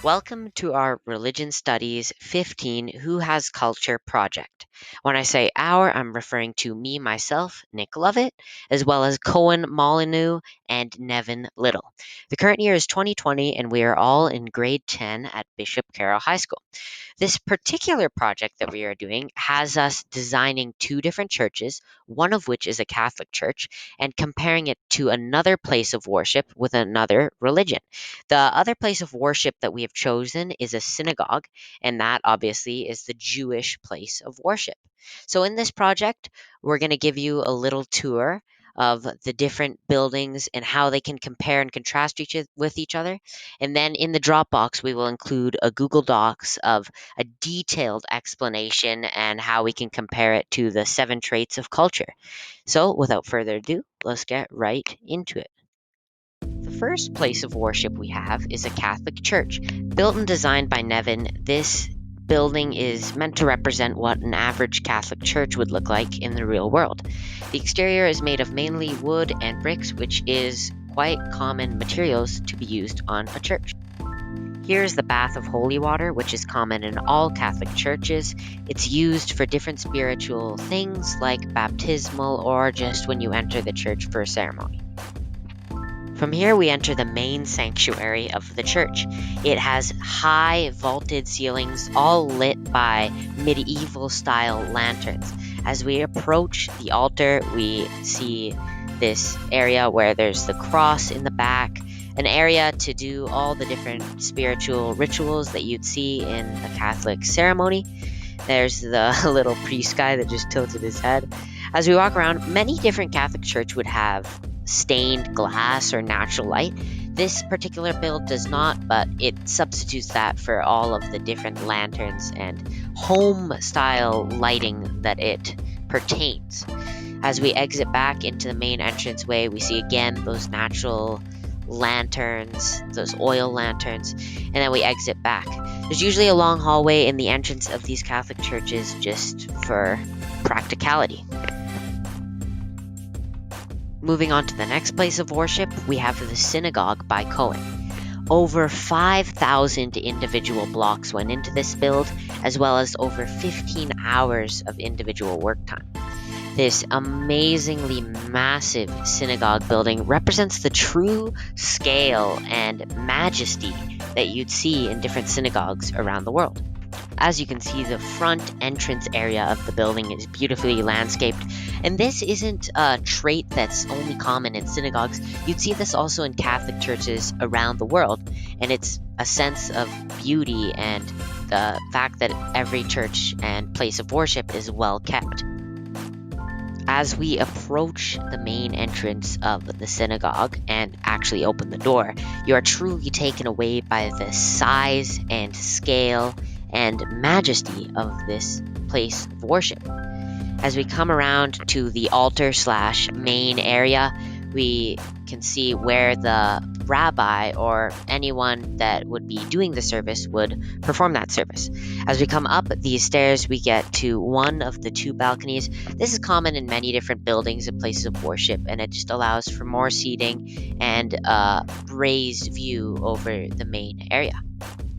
Welcome to our Religion Studies 15 Who Has Culture project. When I say our, I'm referring to me, myself, Nick Lovett, as well as Coen, Molyneaux, and Nevan Little. The current year is 2020, and we are all in grade 10 at Bishop Carroll High School. This particular project that we are doing has us designing two different churches, one of which is a Catholic church, and comparing it to another place of worship with another religion. The other place of worship that we have chosen is a synagogue, and that obviously is the Jewish place of worship. So, in this project, we're going to give you a little tour of the different buildings and how they can compare and contrast with each other. And then in the Dropbox, we will include a Google Docs of a detailed explanation and how we can compare it to the 7 traits of culture. So, without further ado, let's get right into it. The first place of worship we have is a Catholic church. Built and designed by Nevan, this building is meant to represent what an average Catholic church would look like in the real world. The exterior is made of mainly wood and bricks, which is quite common materials to be used on a church. Here is the bath of holy water, which is common in all Catholic churches. It's used for different spiritual things like baptismal or just when you enter the church for a ceremony. From here, we enter the main sanctuary of the church. It has high vaulted ceilings, all lit by medieval-style lanterns. As we approach the altar, we see this area where there's the cross in the back, an area to do all the different spiritual rituals that you'd see in a Catholic ceremony. There's the little priest guy that just tilted his head. As we walk around, many different Catholic churches would have stained glass or natural light. This particular build does not, but it substitutes that for all of the different lanterns and home-style lighting that it pertains. As we exit back into the main entranceway, we see again those natural lanterns, those oil lanterns, and then we exit back. There's usually a long hallway in the entrance of these Catholic churches just for practicality. Moving on to the next place of worship, we have the Synagogue by Coen. Over 5,000 individual blocks went into this build, as well as over 15 hours of individual work time. This amazingly massive synagogue building represents the true scale and majesty that you'd see in different synagogues around the world. As you can see, the front entrance area of the building is beautifully landscaped, and this isn't a trait that's only common in synagogues. You'd see this also in Catholic churches around the world, and it's a sense of beauty and the fact that every church and place of worship is well kept. As we approach the main entrance of the synagogue and actually open the door, you are truly taken away by the size and scale and majesty of this place of worship. As we come around to the altar/main area, we can see where the rabbi or anyone that would be doing the service would perform that service. As we come up these stairs, we get to one of the 2 balconies. This is common in many different buildings and places of worship, and it just allows for more seating and a raised view over the main area.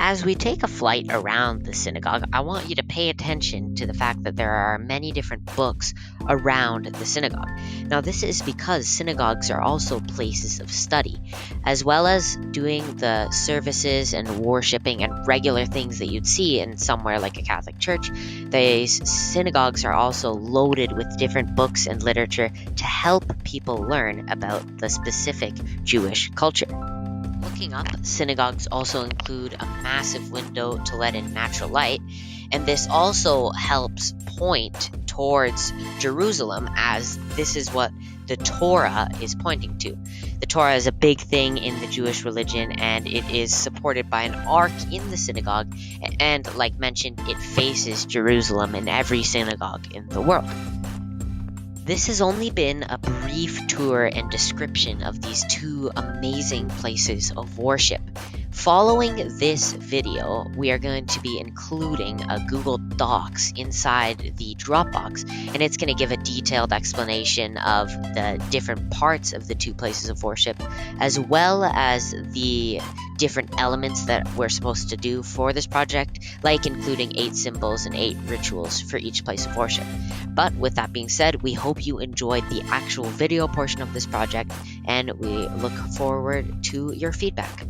As we take a flight around the synagogue, I want you to pay attention to the fact that there are many different books around the synagogue. Now, this is because synagogues are also places of study. As well as doing the services and worshiping and regular things that you'd see in somewhere like a Catholic church, these synagogues are also loaded with different books and literature to help people learn about the specific Jewish culture. Looking up, synagogues also include a massive window to let in natural light, and this also helps point towards Jerusalem, as this is what the Torah is pointing to. The Torah is a big thing in the Jewish religion, and it is supported by an ark in the synagogue, and like mentioned, it faces Jerusalem in every synagogue in the world. This has only been a brief tour and description of these 2 amazing places of worship. Following this video, we are going to be including a Google Docs inside the Dropbox, and it's going to give a detailed explanation of the different parts of the two places of worship, as well as the different elements that we're supposed to do for this project, like including 8 symbols and 8 rituals for each place of worship. But with that being said, we hope you enjoyed the actual video portion of this project, and we look forward to your feedback.